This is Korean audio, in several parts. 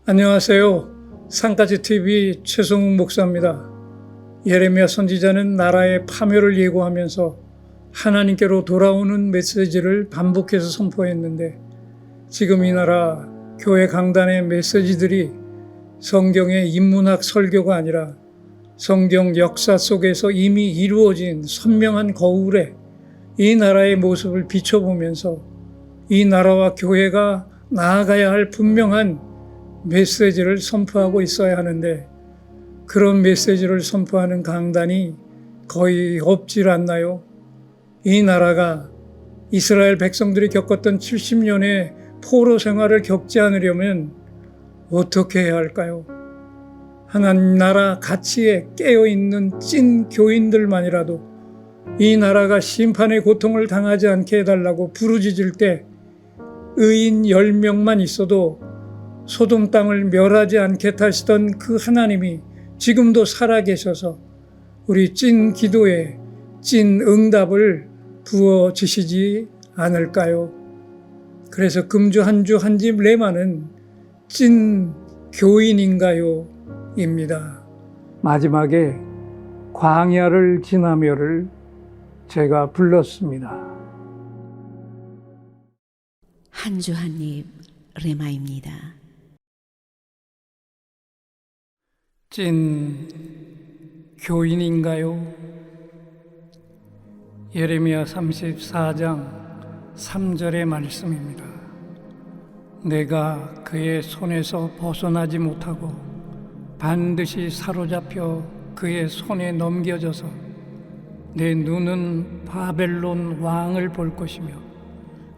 안녕하세요. 산까지TV 최성욱 목사입니다. 예레미야 선지자는 나라의 파멸을 예고하면서 하나님께로 돌아오는 메시지를 반복해서 선포했는데, 지금 이 나라 교회 강단의 메시지들이 성경의 인문학 설교가 아니라 성경 역사 속에서 이미 이루어진 선명한 거울에 이 나라의 모습을 비춰보면서 이 나라와 교회가 나아가야 할 분명한 메시지를 선포하고 있어야 하는데, 그런 메시지를 선포하는 강단이 거의 없질 않나요? 이 나라가 이스라엘 백성들이 겪었던 70년의 포로 생활을 겪지 않으려면 어떻게 해야 할까요? 하나님 나라 가치에 깨어있는 찐 교인들만이라도 이 나라가 심판의 고통을 당하지 않게 해달라고 부르짖을 때 의인 10명만 있어도 소돔 땅을 멸하지 않겠다 하시던 그 하나님이 지금도 살아계셔서 우리 찐 기도에 찐 응답을 부어주시지 않을까요? 그래서 금주 한 주 한 집 레마는 찐 교인인가요? 입니다. 마지막에 광야를 지나며를 제가 불렀습니다. 한 주 한 입 레마입니다. 찐 교인인가요? 예레미야 34장 3절의 말씀입니다. 내가 그의 손에서 벗어나지 못하고 반드시 사로잡혀 그의 손에 넘겨져서 내 눈은 바벨론 왕을 볼 것이며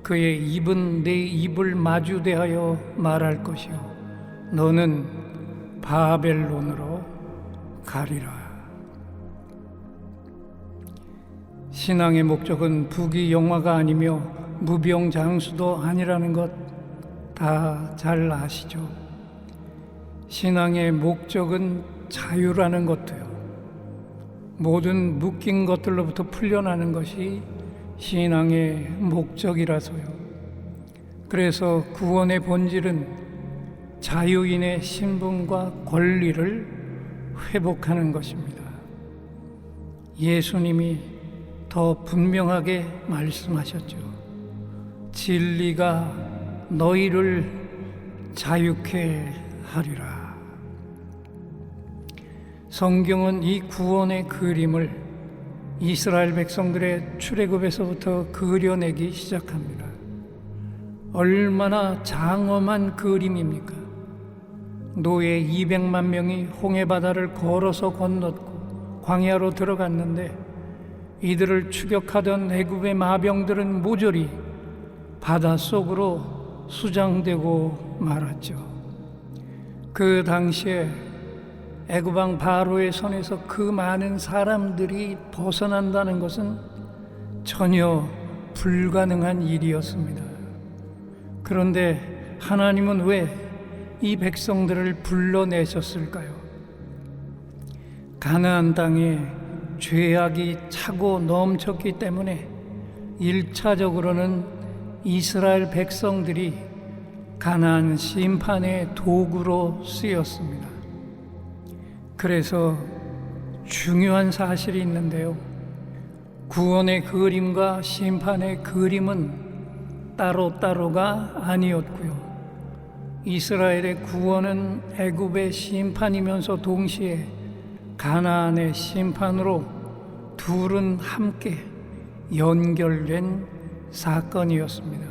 그의 입은 내 입을 마주대하여 말할 것이요 너는 바벨론으로 가리라. 신앙의 목적은 부귀영화가 아니며 무병장수도 아니라는 것 다 잘 아시죠? 신앙의 목적은 자유라는 것도요, 모든 묶인 것들로부터 풀려나는 것이 신앙의 목적이라서요. 그래서 구원의 본질은 자유인의 신분과 권리를 회복하는 것입니다. 예수님이 더 분명하게 말씀하셨죠. 진리가 너희를 자유케 하리라. 성경은 이 구원의 그림을 이스라엘 백성들의 출애굽에서부터 그려내기 시작합니다. 얼마나 장엄한 그림입니까? 노예 200만 명이 홍해바다를 걸어서 건넜고 광야로 들어갔는데, 이들을 추격하던 애굽의 마병들은 모조리 바닷속으로 수장되고 말았죠. 그 당시에 애굽왕 바로의 손에서 그 많은 사람들이 벗어난다는 것은 전혀 불가능한 일이었습니다. 그런데 하나님은 왜 이 백성들을 불러내셨을까요? 가나안 땅에 죄악이 차고 넘쳤기 때문에 1차적으로는 이스라엘 백성들이 가나안 심판의 도구로 쓰였습니다. 그래서 중요한 사실이 있는데요, 구원의 그림과 심판의 그림은 따로따로가 아니었고요, 이스라엘의 구원은 애굽의 심판이면서 동시에 가나안의 심판으로 둘은 함께 연결된 사건이었습니다.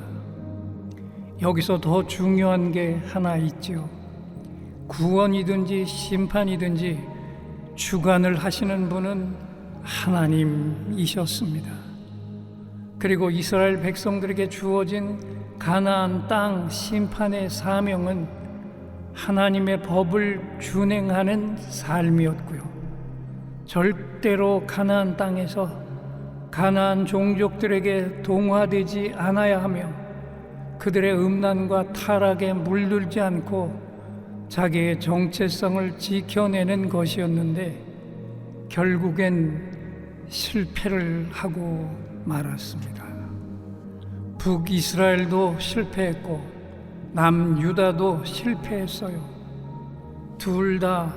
여기서 더 중요한 게 하나 있죠. 구원이든지 심판이든지 주관을 하시는 분은 하나님이셨습니다. 그리고 이스라엘 백성들에게 주어진 가나안 땅 심판의 사명은 하나님의 법을 준행하는 삶이었고요, 절대로 가나안 땅에서 가나안 종족들에게 동화되지 않아야 하며 그들의 음란과 타락에 물들지 않고 자기의 정체성을 지켜내는 것이었는데, 결국엔 실패를 하고 말았습니다. 북이스라엘도 실패했고 남유다도 실패했어요. 둘 다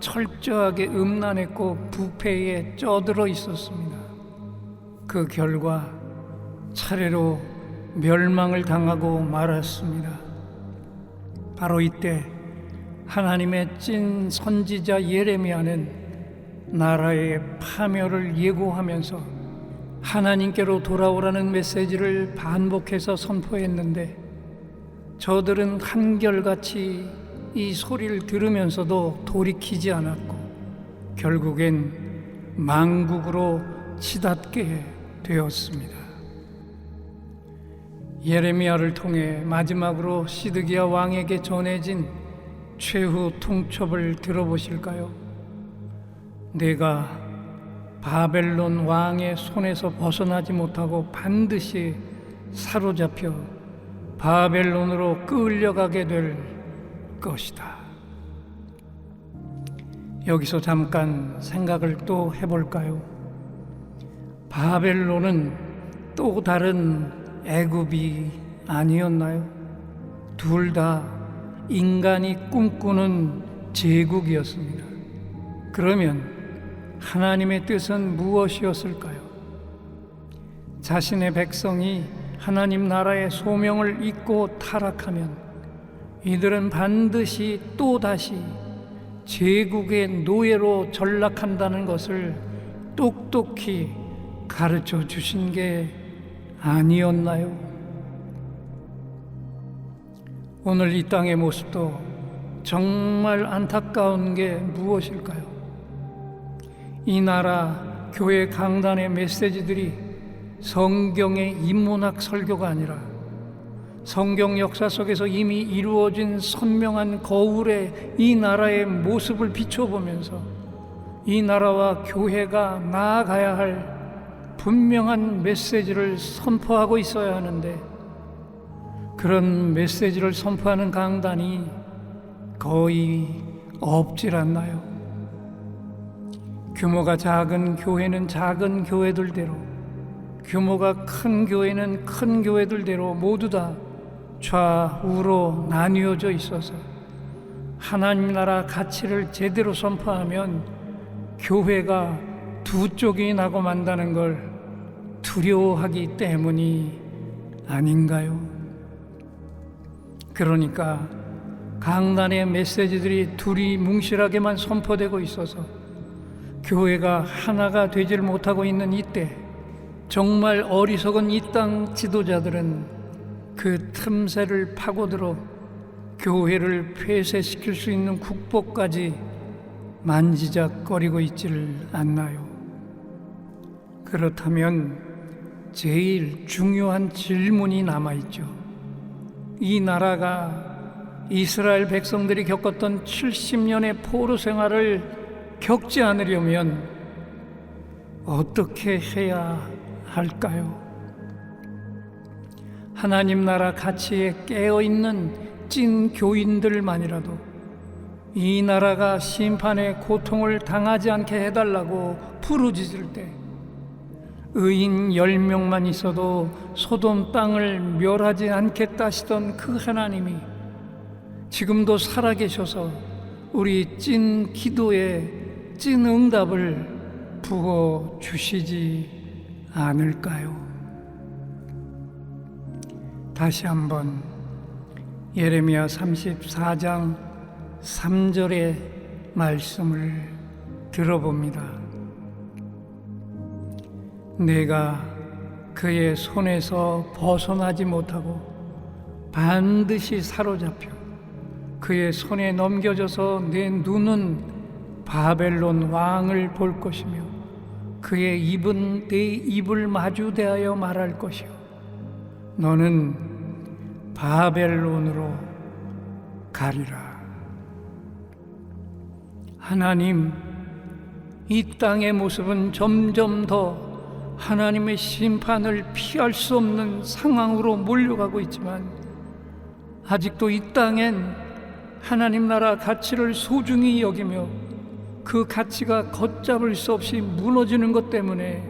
철저하게 음란했고 부패에 쩌들어 있었습니다. 그 결과 차례로 멸망을 당하고 말았습니다. 바로 이때 하나님의 찐 선지자 예레미야는 나라의 파멸을 예고하면서 하나님께로 돌아오라는 메시지를 반복해서 선포했는데, 저들은 한결같이 이 소리를 들으면서도 돌이키지 않았고 결국엔 망국으로 치닫게 되었습니다. 예레미야를 통해 마지막으로 시드기야 왕에게 전해진 최후 통첩을 들어보실까요? 내가 바벨론 왕의 손에서 벗어나지 못하고 반드시 사로잡혀 바벨론으로 끌려가게 될 것이다. 여기서 잠깐 생각을 또 해볼까요? 바벨론은 또 다른 애굽이 아니었나요? 둘 다 인간이 꿈꾸는 제국이었습니다. 그러면 하나님의 뜻은 무엇이었을까요? 자신의 백성이 하나님 나라의 소명을 잊고 타락하면 이들은 반드시 또다시 제국의 노예로 전락한다는 것을 똑똑히 가르쳐 주신 게 아니었나요? 오늘 이 땅의 모습도 정말 안타까운 게 무엇일까요? 이 나라 교회 강단의 메시지들이 성경의 인문학 설교가 아니라 성경 역사 속에서 이미 이루어진 선명한 거울에 이 나라의 모습을 비춰보면서 이 나라와 교회가 나아가야 할 분명한 메시지를 선포하고 있어야 하는데, 그런 메시지를 선포하는 강단이 거의 없질 않나요? 규모가 작은 교회는 작은 교회들대로, 규모가 큰 교회는 큰 교회들대로 모두 다 좌우로 나뉘어져 있어서 하나님 나라 가치를 제대로 선포하면 교회가 두 쪽이 나고 만다는 걸 두려워하기 때문이 아닌가요? 그러니까 강단의 메시지들이 둘이 뭉실하게만 선포되고 있어서 교회가 하나가 되질 못하고 있는 이때, 정말 어리석은 이 땅 지도자들은 그 틈새를 파고들어 교회를 폐쇄시킬 수 있는 국보까지 만지작거리고 있지를 않나요? 그렇다면 제일 중요한 질문이 남아있죠. 이 나라가 이스라엘 백성들이 겪었던 70년의 포로 생활을 겪지 않으려면 어떻게 해야 할까요? 하나님 나라 가치에 깨어있는 찐 교인들만이라도 이 나라가 심판의 고통을 당하지 않게 해달라고 부르짖을 때, 의인 10명만 있어도 소돔 땅을 멸하지 않겠다 하시던 그 하나님이 지금도 살아계셔서 우리 찐 기도에 찐 응답을 부어주시지 않을까요? 다시 한번 예레미야 34장 3절의 말씀을 들어봅니다. 내가 그의 손에서 벗어나지 못하고 반드시 사로잡혀 그의 손에 넘겨져서 내 눈은 바벨론 왕을 볼 것이며 그의 입은 내 입을 마주대하여 말할 것이요 너는 바벨론으로 가리라. 하나님, 이 땅의 모습은 점점 더 하나님의 심판을 피할 수 없는 상황으로 몰려가고 있지만, 아직도 이 땅엔 하나님 나라 가치를 소중히 여기며 그 가치가 걷잡을 수 없이 무너지는 것 때문에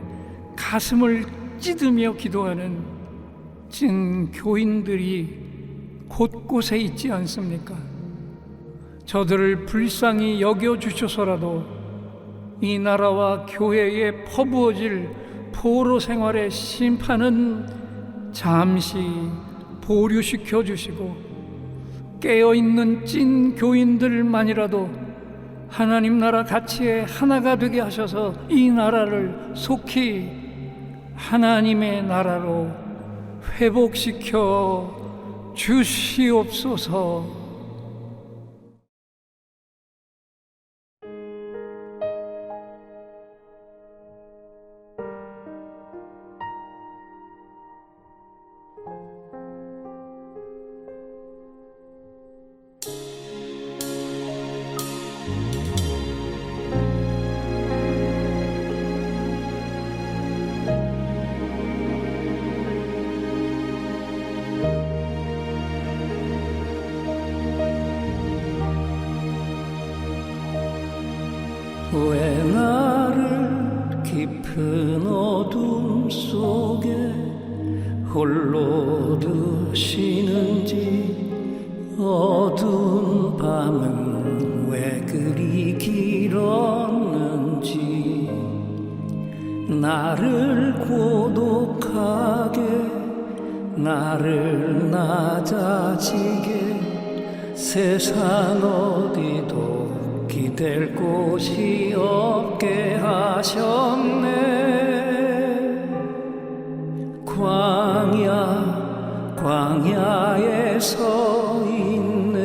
가슴을 찢으며 기도하는 찐 교인들이 곳곳에 있지 않습니까? 저들을 불쌍히 여겨주셔서라도 이 나라와 교회에 퍼부어질 포로 생활의 심판은 잠시 보류시켜 주시고 깨어있는 찐 교인들만이라도 하나님 나라 가치에 하나가 되게 하셔서 이 나라를 속히 하나님의 나라로 회복시켜 주시옵소서. 왜 나를 깊은 어둠 속에 홀로 두시는지, 어두운 밤은 왜 그리 길었는지, 나를 고독하게, 나를 낮아지게, 세상 어디도 기댈 곳이 없게 하셨네. 광야에 서 있네.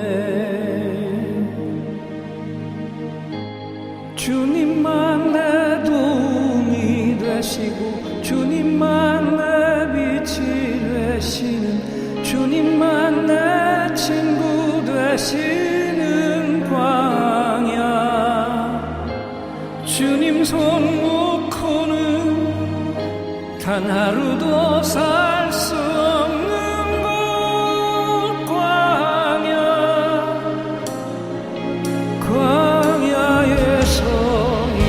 주님만 내 도움이 되시고, 주님만 내 빛이 되시는, 주님만 내 친구 되시는 광야. 주님 손 놓고는 단 하루도 살 수 없는 곳, 광야에 서 있네.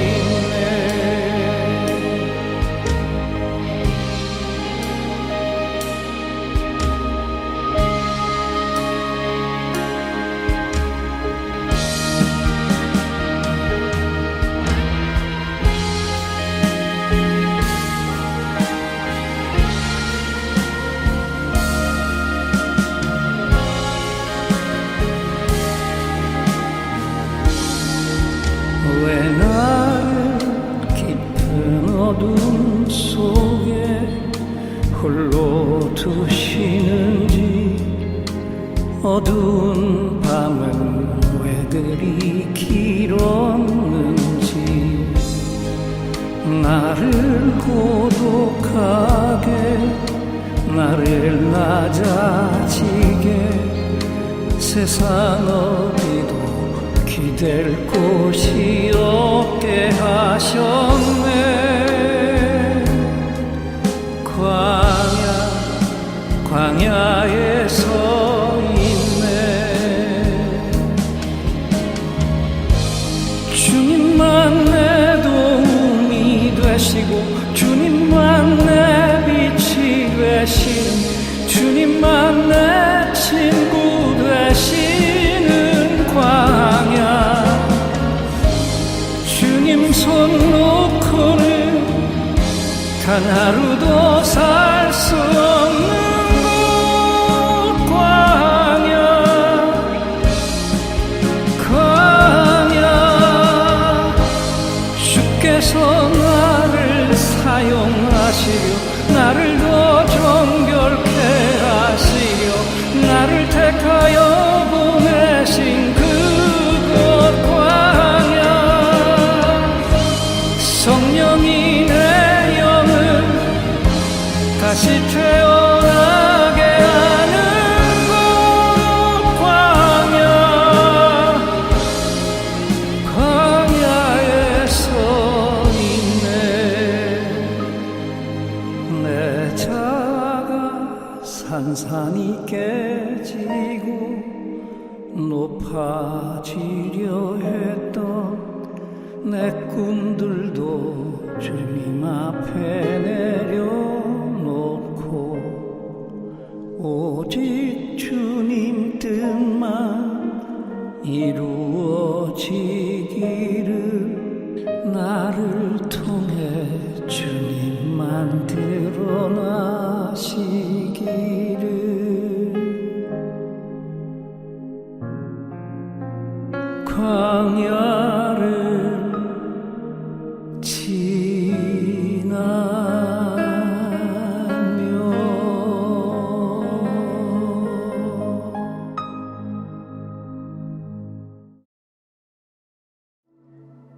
왜 나를 깊은 어둠 속에 홀로 두시는지, 어두운 밤은 왜 그리 길었는지, 나를 고독하게, 나를 낮아지게, 세상 어디도 기댈 곳이 없게 하셨네. 광야에 서 있네. 주님만 내 도움이 되시고, 주님만 내 빛이 되시는, 주님만 내 친구 되시는 광야. 주님 손 놓고는 단 하루도 살 수 없는 곳, 광야. 주께서 나를 사용하시려, 나를 더 정결케 하시려, 나를 택하여 보내신 그곳 광야. 성령이 내 영을 다시 태어나게 하는 곳, 광야에 서 있네. 내 자아가 산산이 깨지고 높아지려 했던 내 꿈들도 주님 앞에 내려놓고, 오직 주님 뜻만 이루어지기를 나를 통해 주님만 드러나시기를 광야를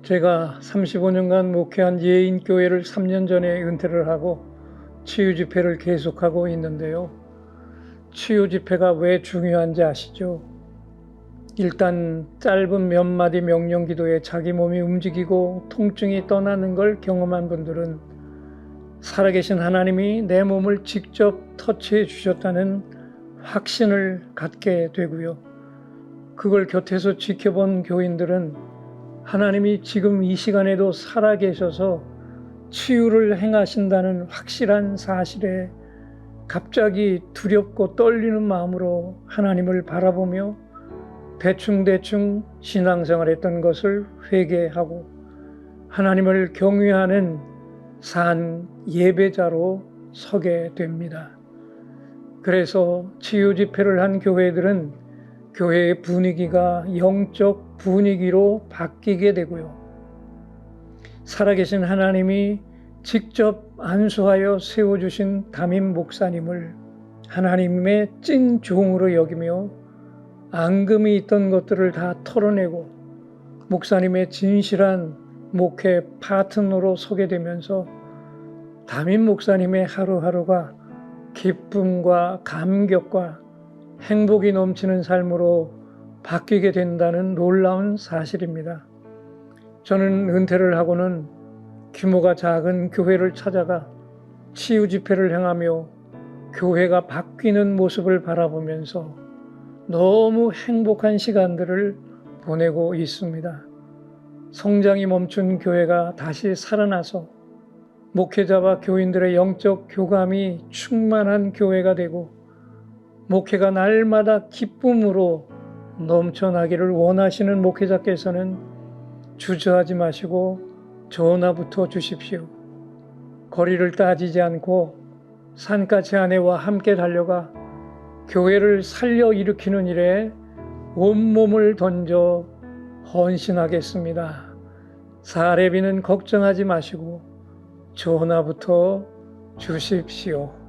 제가 35년간 목회한 예인교회를 3년 전에 은퇴를 하고 치유 집회를 계속하고 있는데요. 치유 집회가 왜 중요한지 아시죠? 일단 짧은 몇 마디 명령 기도에 자기 몸이 움직이고 통증이 떠나는 걸 경험한 분들은 살아계신 하나님이 내 몸을 직접 터치해 주셨다는 확신을 갖게 되고요. 그걸 곁에서 지켜본 교인들은 하나님이 지금 이 시간에도 살아계셔서 치유를 행하신다는 확실한 사실에 갑자기 두렵고 떨리는 마음으로 하나님을 바라보며 대충대충 신앙생활했던 것을 회개하고 하나님을 경외하는 산 예배자로 서게 됩니다. 그래서 치유 집회를 한 교회들은 교회의 분위기가 영적 분위기로 바뀌게 되고요. 살아계신 하나님이 직접 안수하여 세워주신 담임 목사님을 하나님의 찐 종으로 여기며 앙금이 있던 것들을 다 털어내고 목사님의 진실한 목회 파트너로 서게 되면서 담임 목사님의 하루하루가 기쁨과 감격과 행복이 넘치는 삶으로 바뀌게 된다는 놀라운 사실입니다. 저는 은퇴를 하고는 규모가 작은 교회를 찾아가 치유 집회를 행하며 교회가 바뀌는 모습을 바라보면서 너무 행복한 시간들을 보내고 있습니다. 성장이 멈춘 교회가 다시 살아나서 목회자와 교인들의 영적 교감이 충만한 교회가 되고 목회가 날마다 기쁨으로 넘쳐나기를 원하시는 목회자께서는 주저하지 마시고 전화부터 주십시오. 거리를 따지지 않고 산까지 아내와 함께 달려가 교회를 살려 일으키는 일에 온몸을 던져 헌신하겠습니다. 사례비는 걱정하지 마시고 전화부터 주십시오.